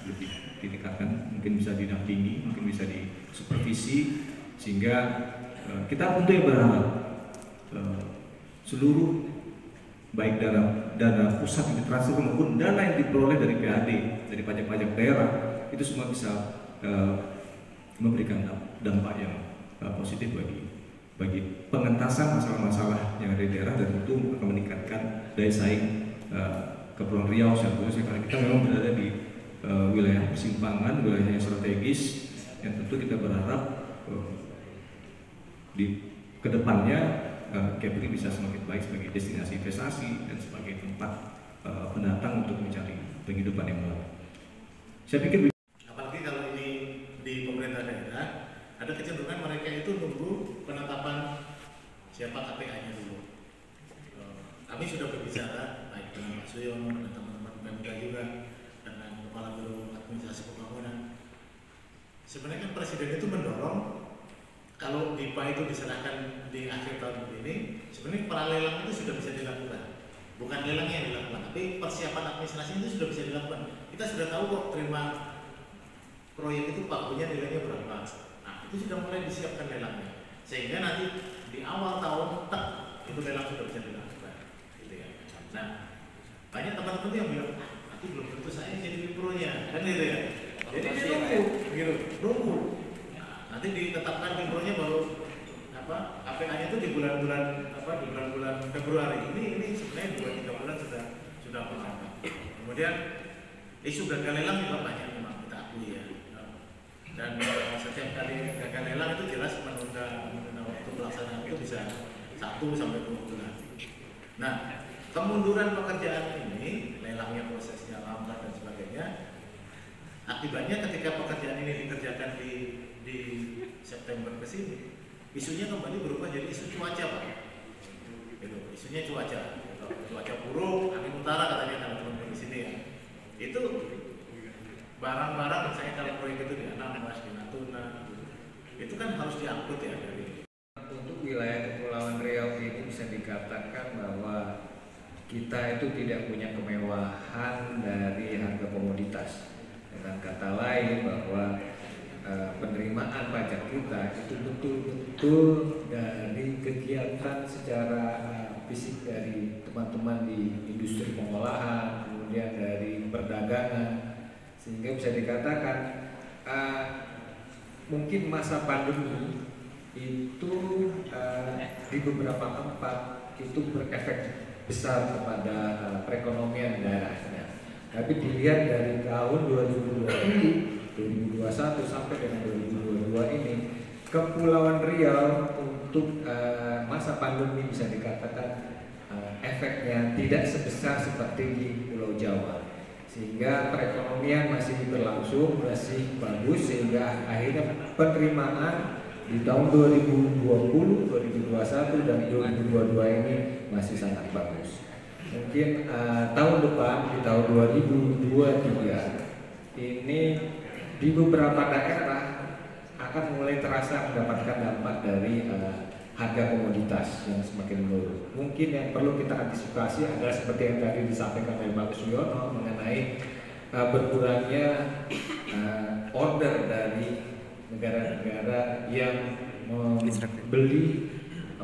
Speaker 5: lebih ditingkatkan, mungkin bisa didampingi, mungkin bisa disupervisi, sehingga kita tentunya berharap seluruh baik dana pusat yang ditransfer maupun dana yang diperoleh dari PAD, dari pajak-pajak daerah, itu semua bisa memberikan dampak yang positif bagi pengentasan masalah-masalah yang ada di daerah, dan tentu akan meningkatkan daya saing Kepulauan Riau seharusnya, karena kita memang berada di wilayah persimpangan, wilayah yang strategis, yang tentu kita berharap di kedepannya Kepri bisa semakin baik sebagai destinasi investasi dan sebagai tempat pendatang untuk mencari penghidupan yang baru. Saya pikir
Speaker 3: apalagi kalau ini di pemerintah daerah, ada kecenderungan mereka itu nunggu penetapan siapa KPA-nya dulu. Kami sudah berbicara baik dengan Pak Suyono dan teman-teman Pemda juga, dengan Kepala Biro Administrasi Pembangunan. Sebenarnya kan Presiden itu mendorong kalau DIPA itu diserahkan di akhir tahun ini, sebenarnya pralelang itu sudah bisa dilakukan. Bukan lelangnya yang dilakukan, tapi persiapan administrasi itu sudah bisa dilakukan. Kita sudah tahu kok terima proyek itu Pak punya nilainya berapa. Nah, itu sudah mulai disiapkan lelangnya. Sehingga nanti di awal tahun itu lelang sudah bisa dilakukan. Gitu ya. Nah, banyak teman-teman yang bilang, nanti belum tentu saya jadi pronya, kan gitu ya. Jadi nunggu, gitu, nunggu. Nanti ditetapkan libronya baru KPA-nya itu di bulan-bulan Februari. Ini sebenarnya 2-3 bulan sudah berjalan. Kemudian isu gagal lelang juga banyak memang, kita akui ya. Dan setiap kali gagal lelang itu jelas menunda waktu pelaksanaan itu bisa 1 sampai 2 bulan. Nah, kemunduran pekerjaan ini, lelangnya prosesnya lambat dan sebagainya, akibatnya ketika pekerjaan ini dikerjakan di September ke sini, isunya kembali berubah jadi isu cuaca, Pak. Isunya cuaca buruk, angin utara katanya teman-teman di sini ya. Itu barang-barang, misalnya kalau proyek itu di Anambas, di Natuna, itu kan harus diangkut ya dari.
Speaker 1: Untuk wilayah Kepulauan Riau ini bisa dikatakan bahwa kita itu tidak punya kemewahan dari harga komoditas. Dengan kata lain bahwa penerimaan pajak kita itu betul-betul dari kegiatan secara fisik dari teman-teman di industri pengolahan, kemudian dari perdagangan, sehingga bisa dikatakan mungkin masa pandemi itu di beberapa tempat itu berefek besar kepada perekonomian daerahnya. Tapi dilihat dari tahun 2020 2021 sampai dengan 2022 ini, Kepulauan Riau untuk masa pandemi bisa dikatakan efeknya tidak sebesar seperti di Pulau Jawa, sehingga perekonomian masih berlangsung, masih bagus, sehingga akhirnya penerimaan di tahun 2020, 2021 dan 2022 ini masih sangat bagus. Mungkin tahun depan di tahun 2023 ini di beberapa daerah akan mulai terasa mendapatkan dampak dari harga komoditas yang semakin menurun. Mungkin yang perlu kita antisipasi adalah seperti yang tadi disampaikan oleh Pak Suyono mengenai berkurangnya order dari negara-negara yang membeli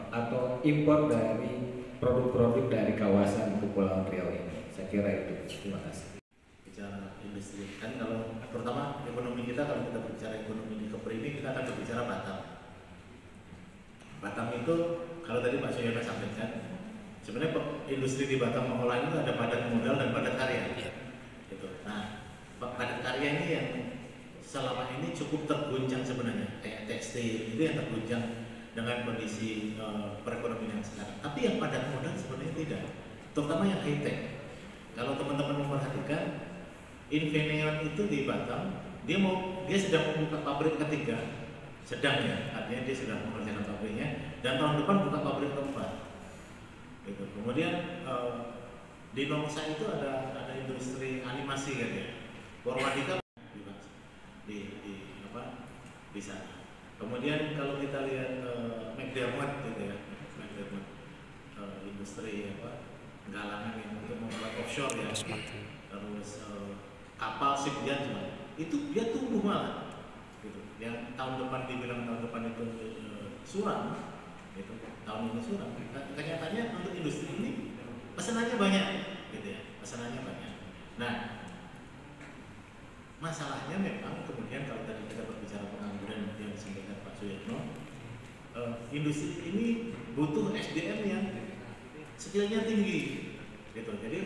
Speaker 1: atau impor dari produk-produk dari kawasan Kepulauan Riau ini. Saya kira itu. Terima kasih.
Speaker 3: Bicara industri, kan kalau terutama ekonomi kita, kalau kita berbicara ekonomi di Kepri ini, kita akan berbicara Batam. Batam itu kalau tadi Pak Suyono sampaikan, sebenarnya industri di Batam mengolah itu ada padat modal dan padat karya. Gitu. Nah, padat karya ini yang selama ini cukup terguncang sebenarnya, kayak tekstil itu yang terguncang dengan kondisi perekonomian yang sekarang. Tapi yang padat modal sebenarnya tidak, terutama yang high tech. Kalau teman-teman memperhatikan, Infineon itu di Batam, dia sedang membuka pabrik ketiga, artinya dia sudah mengerjakan pabriknya, dan tahun depan buka pabrik keempat. Gitu. Kemudian di Nongsa itu ada industri animasi kan ya, Purwadika di sana. Kemudian kalau kita lihat McDermott gitu ya, industri galangan yang untuk membuat offshore ya, terus kapal sekian cuma itu dia tumbuh malah gitu. Yang tahun depan dibilang tahun depan itu suram, gitu. Tahun ini suram. Kenyataannya untuk industri ini pesanannya banyak, gitu ya, pesanannya banyak. Nah, masalahnya memang kemudian kalau tadi kita berbicara pengangguran yang disampaikan Pak Suyatno, industri ini butuh SDM yang skillnya tinggi, gitu. Jadi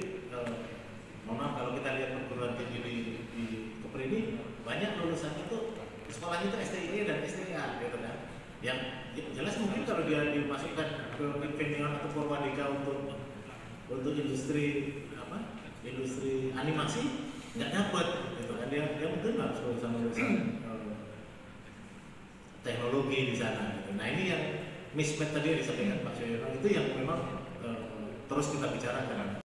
Speaker 3: mohon maaf kalau kita lihat perguruan tinggi di Kepri ini banyak lulusan itu sekolahnya itu STIE dan STIA, gitu kan. Yang jelas mungkin kalau dia dimasukkan ke Infineon atau Purwadika untuk industri industri animasi nggak dapat, gitu kan. Dia mungkin harus lulusan teknologi di sana, gitu. Nah ini yang mismatch tadi yang disampaikan Pak Suyatno itu yang memang terus kita bicarakan.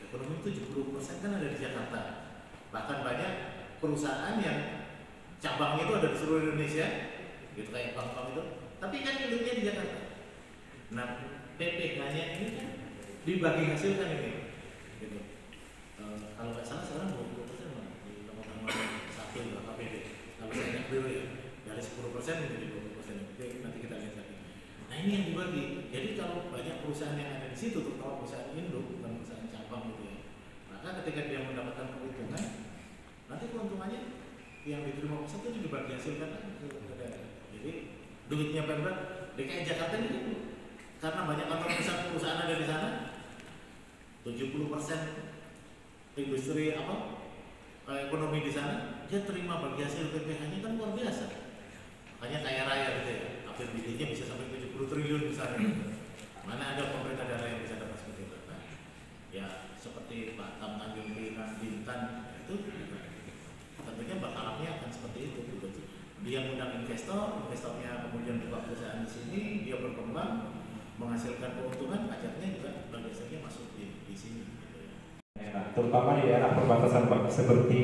Speaker 3: Ekonomi 70% kan ada di Jakarta, bahkan banyak perusahaan yang cabangnya itu ada di seluruh Indonesia, gitu kayak bank-bank itu, tapi kan induknya di Jakarta. Nah PPH-nya ini kan dibagi hasil kan ini, gitu. Kalau nggak salah sekarang 20% lah di nomor satu itu APBD. Kalau saya ingat dulu ya, dari 10% menjadi 20%. Jadi nanti kita lihat lagi. Nah ini yang dibagi. Jadi kalau banyak perusahaan yang ada di situ, terutama perusahaan induk bukan perusahaan cabang gitu ya, maka ketika dia mendapatkan keuntungan, nanti keuntungannya yang diterima pusat itu dibagi hasilkan ke daerah. Jadi duitnya Pemda DKI Jakarta ini karena banyak kantor pusat perusahaan ada di sana, 70% industri ekonomi di sana, dia terima bagi hasil PPH-nya kan luar biasa. Makanya kaya raya gitu ya, APBD-nya bisa sampai 70 triliun misalnya. Mana ada pemerintah daerah yang bisa dapat seperti itu? Nah, ya seperti Batam, Tanjung Pinang, Bintan itu tentunya berharapnya akan seperti itu. Gitu. Dia mengundang investornya kemudian buka perusahaan di sini, dia berkembang, menghasilkan keuntungan, pajaknya juga biasanya masuk di sini. Gitu ya.
Speaker 6: Terutama di daerah perbatasan Pak, seperti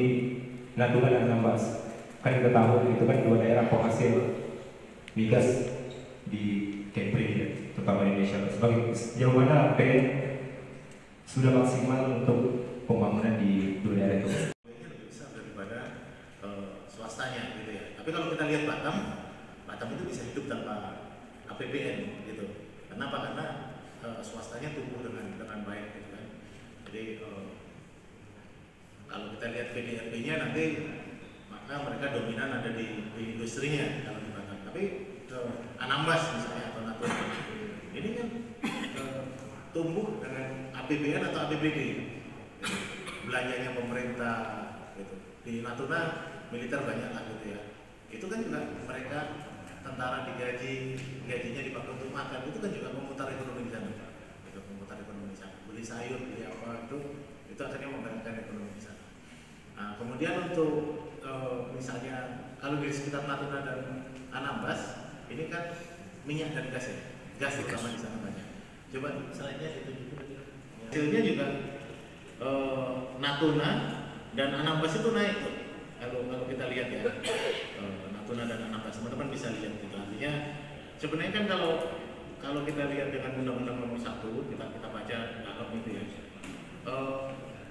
Speaker 6: Natuna dan Anambas. Kan kita tahu itu kan dua daerah penghasil migas di Kepri, ya, terutama di Indonesia. Sejauh mana PN sudah maksimal untuk pembangunan di dua daerah itu?
Speaker 3: Lebih besar daripada swastanya, gitu ya. Tapi kalau kita lihat Batam itu bisa hidup tanpa APBN, gitu. Kenapa? Karena swastanya tumbuh dengan baik, gitu kan. Jadi kalau kita lihat PDRB-nya nanti maka mereka dominan ada di industrinya kalau di Batam. Tapi Anambas misalnya atau Natuna ini kan tumbuh dengan APBN atau APBD, belanjanya pemerintah, gitu. Di Natuna militer banyak lah, gitu ya. Itu kan juga mereka tentara digaji, gajinya dipakai untuk makan, itu kan juga memutar ekonomi di sana. Itu memutar ekonomi di sana. Beli sayur, beli apa itu akhirnya membangunkan ekonomi di sana. Nah, kemudian untuk misalnya kalau di sekitar Natuna dan Anambas ini kan minyak dan gas ya, gas terutama di sana banyak. Coba slide-nya ditunjukkan. Hasilnya juga Natuna dan Anambas itu naik tuh. Kalau kita lihat ya, Natuna dan Anambas, teman-teman bisa lihat itu. Artinya sebenarnya kan kalau kita lihat dengan Undang-Undang Nomor 1 kita baca dalam itu ya.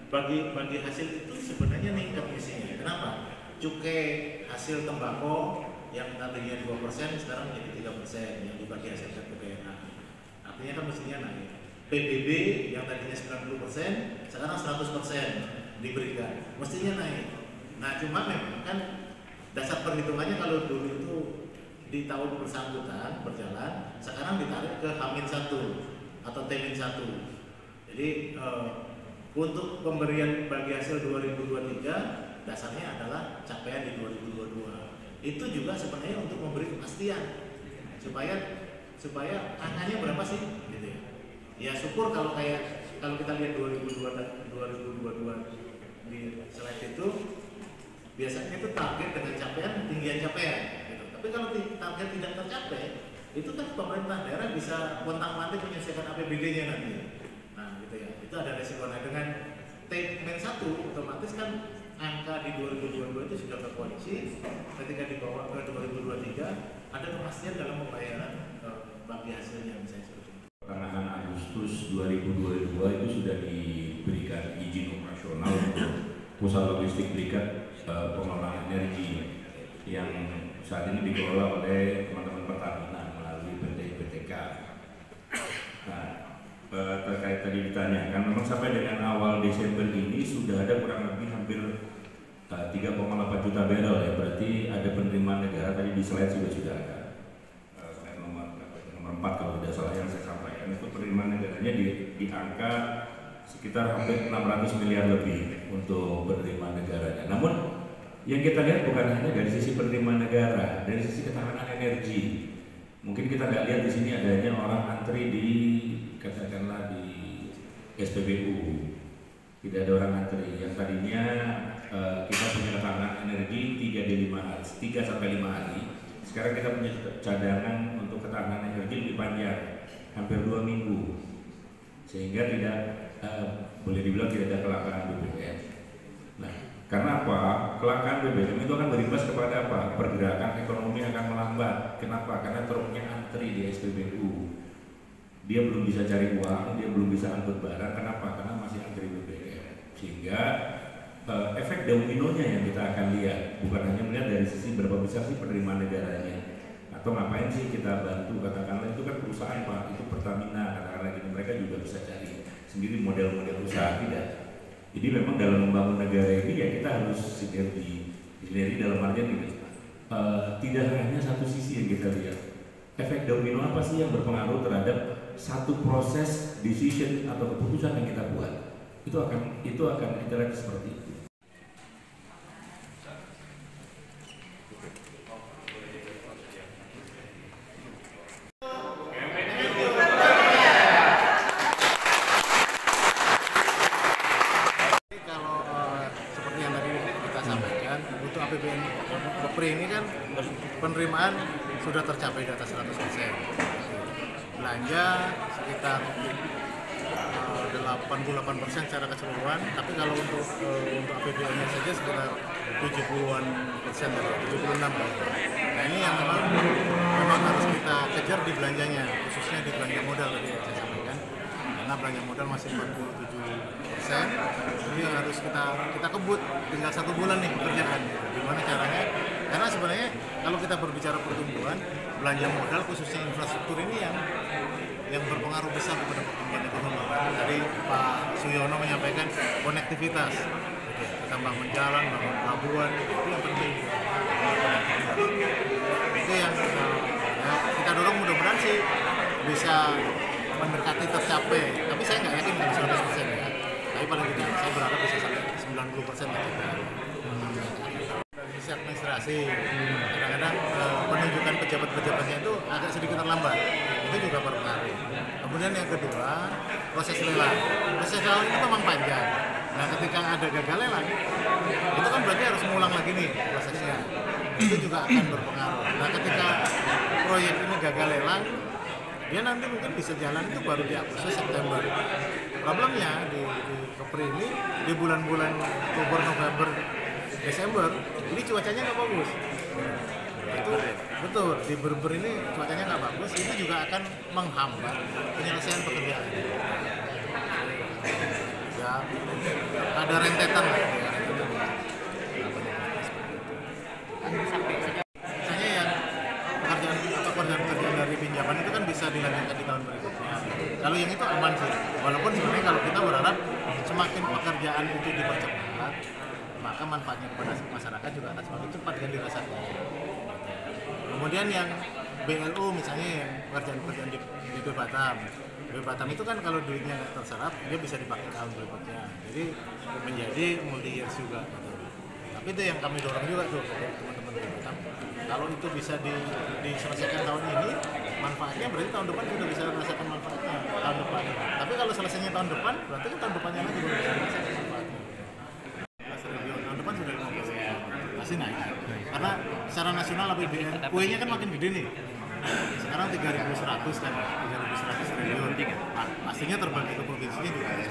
Speaker 3: Bagi hasil itu sebenarnya meningkat misinya. Kenapa? Cukai hasil tembakau yang tadinya 2% sekarang menjadi 3% yang dibagi hasil PPN. Artinya kan mestinya naik. PBB yang tadinya 90% sekarang 100% diberikan. Mestinya naik. Nah cuma memang kan dasar perhitungannya kalau dulu itu di tahun bersangkutan berjalan, sekarang ditarik ke H-1 atau T-1. Jadi untuk pemberian bagi hasil 2023 dasarnya adalah capaian di 2022. Itu juga sebenarnya untuk memberi kepastian supaya angkanya berapa sih, gitu ya. Ya syukur kalau kita lihat 2022 di slide itu biasanya itu target dengan capaian tinggian capaian, gitu. Tapi kalau target tidak tercapai, itu kan pemerintah daerah bisa pontang-panting menyelesaikan APBD-nya nanti. Nah, gitu ya. Itu ada resiko. Nah, dengan T-1 otomatis kan angka di 2022 itu sudah berkoalisi. Ketika dibawa ke 2023 ada kepastian dalam pembayaran bagi hasilnya misalnya seperti itu.
Speaker 2: Pertengahan Agustus 2022 itu sudah diberikan izin operasional untuk pusat logistik berikat pengelolaan energi yang saat ini dikelola oleh teman-teman Pertamina melalui PT PTK. Nah, terkait tadi ditanyakan, memang sampai dengan awal Desember ini sudah ada kurang lebih hampir 3,8 juta barrel ya, berarti ada penerimaan negara tadi di slide sudah ada. Slide nomor 4 kalau tidak salah yang saya sampaikan itu penerimaan negaranya di angka sekitar hampir 600 miliar lebih untuk penerimaan negaranya. Namun yang kita lihat bukan hanya dari sisi penerimaan negara, dari sisi ketahanan energi. Mungkin kita nggak lihat di sini adanya orang antri di katakanlah di SPBU, tidak ada orang antri. Yang tadinya kita punya ketahanan energi 3 sampai 5 hari. Sekarang kita punya cadangan untuk ketahanan energi lebih panjang, hampir 2 minggu, sehingga tidak boleh dibilang tidak ada kelangkaan BBM. Nah, karena apa? Kelangkaan BBM itu akan berimbas kepada apa? Pergerakan ekonomi akan melambat. Kenapa? Karena truknya antri di SPBU. Dia belum bisa cari uang, dia belum bisa angkut barang. Kenapa? Karena masih antri BBM. Sehingga efek dominonya yang kita akan lihat, bukan hanya melihat dari sisi berapa besar sih penerimaan negaranya, atau ngapain sih kita bantu, katakanlah itu kan perusahaan Pak, itu Pertamina, katakanlah gitu, mereka juga bisa cari sendiri model-model usaha, tidak. Jadi memang dalam membangun negara ini ya kita harus sinergi dalam artian ini, tidak hanya satu sisi yang kita lihat. Efek domino apa sih yang berpengaruh terhadap satu proses decision atau keputusan yang kita buat? Itu akan interaksi seperti itu.
Speaker 3: Ini kan penerimaan sudah tercapai di atas 100%. Belanja sekitar 88% secara keseluruhan, tapi kalau untuk APBN-nya saja sekitar 70-an persen, 76%. Nah ini yang memang harus kita kejar di belanjanya, khususnya di belanja modal tadi saya sampaikan, karena belanja modal masih 47%. Jadi yang harus kita kebut, tinggal 1 bulan nih pekerjaan. Gimana caranya? Karena sebenarnya kalau kita berbicara pertumbuhan, belanja modal khususnya infrastruktur ini yang berpengaruh besar kepada pertumbuhan ekonomi. Tadi Pak Suyono menyampaikan konektivitas, kita bangun jalan, bangun pelabuhan, itu yang penting. Itu yang kita dorong, mudah-mudahan sih bisa mendekati tercapai. Tapi saya nggak yakin dengan 100% ya. Tapi paling tidak saya berharap bisa sampai 90% lah kita. Sisi administrasi, kadang-kadang penunjukan pejabat-pejabatnya itu agak sedikit terlambat, itu juga berpengaruh. Kemudian yang kedua, proses lelang. Proses lelang itu memang panjang. Nah ketika ada gagal lelang, itu kan berarti harus mengulang lagi nih prosesnya. Itu juga akan berpengaruh. Nah ketika proyek ini gagal lelang, dia nanti mungkin bisa jalan itu baru di Agustus September. Problemnya di Kepri ini di bulan-bulan Oktober, November, Desember ini cuacanya nggak bagus. Itu betul, di Berber ini cuacanya nggak bagus, itu juga akan menghambat penyelesaian pekerjaan. Ya ada rentetan lah ya. Misalnya yang pekerjaan dari pinjaman itu kan bisa dilanjutkan di tahun berikutnya. Kalau yang itu aman sih, walaupun sebenarnya kalau kita berharap semakin pekerjaan itu dipercepat, maka manfaatnya kepada masyarakat juga akan semakin cepat kan dirasakan. Kemudian yang BLU misalnya yang pekerjaan-pekerjaan di Batam itu kan kalau duitnya terserap dia bisa dipakai tahun berikutnya, jadi menjadi multi years juga gitu. Tapi itu yang kami dorong juga tuh teman-teman di Batam, kalau itu bisa diselesaikan tahun ini, manfaatnya berarti tahun depan sudah bisa merasakan manfaatnya tahun depan. Tapi kalau selesainya tahun depan, berarti kan tahun depannya lagi baru bisa merasakan manfaatnya. Tahun depan sudah 15%, pasti naik. Karena secara nasional APBN, kuenya kan makin gede nih. Sekarang 3.100 kan, 3.100 triliun. Nah, pastinya terbagi ke provinsinya juga ada.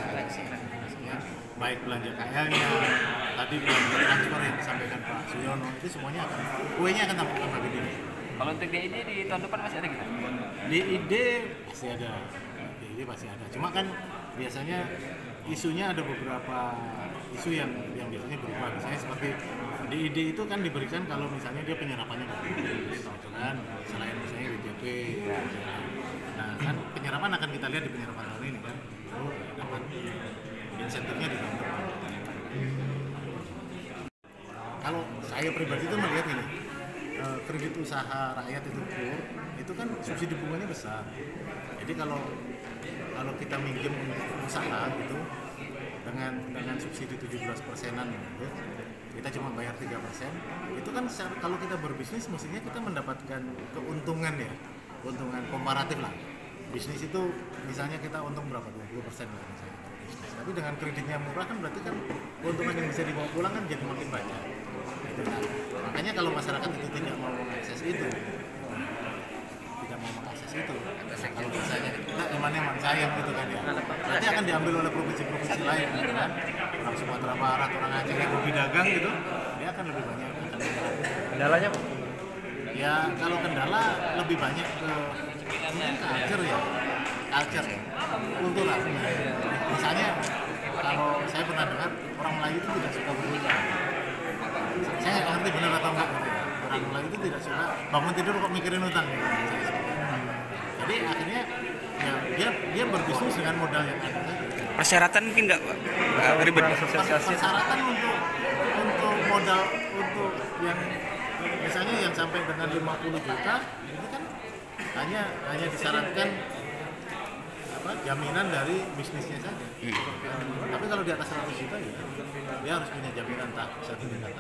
Speaker 3: Baik belanja KL-nya, tadi belanja transfer yang disampaikan Pak Suyono, itu semuanya akan, kuenya akan tambah gede.
Speaker 7: Kalau untuk DID di tahun depan masih ada gitu?
Speaker 3: DID pasti ada, DID pasti ada. Cuma kan biasanya isunya ada beberapa isu yang biasanya berubah. Misalnya seperti di ID itu kan diberikan kalau misalnya dia penyerapannya bagus, gitu kan, selain misalnya WJP. Nah kan penyerapan akan kita lihat di penyerapan tahun ini kan, lalu dapat insentifnya ditambah. Kalau saya pribadi itu melihat ini, kredit usaha rakyat itu kan subsidi bunganya besar. Jadi kalau kita minjem usaha gitu dengan subsidi 17%-an gitu, kita cuma bayar 3%, itu kan kalau kita berbisnis mestinya kita mendapatkan keuntungan ya, keuntungan komparatif lah. Bisnis itu misalnya kita untung berapa, 20% lah misalnya. Tapi dengan kreditnya murah kan berarti kan keuntungan yang bisa dibawa pulang kan jadi makin banyak. Gitu kan. Makanya kalau masyarakat itu tidak mau mengakses itu, kalau misalnya emangnya sayang gitu kan ya, nanti akan diambil oleh provinsi-provinsi lain gitu kan, orang Sumatera Barat, orang Aceh yang hobi dagang gitu, dia akan lebih banyak.
Speaker 7: Kendalanya apa?
Speaker 3: Ya kalau kendala lebih banyak ke culture ya, kultural. Misalnya kalau saya pernah dengar orang Melayu itu tidak suka berhutang. Saya nggak ngerti benar atau enggak gitu ya. Orang Melayu itu tidak suka bangun tidur kok mikirin utang gitu. Jadi akhirnya ya dia berbisnis dengan modal yang ada.
Speaker 7: Persyaratan mungkin nggak ribet?
Speaker 3: Persyaratan untuk modal untuk yang misalnya yang sampai dengan 50 juta itu kan hanya disyaratkan jaminan dari bisnisnya saja. Tapi kalau di atas 100 juta ya dia harus punya jaminan tak sertifikat.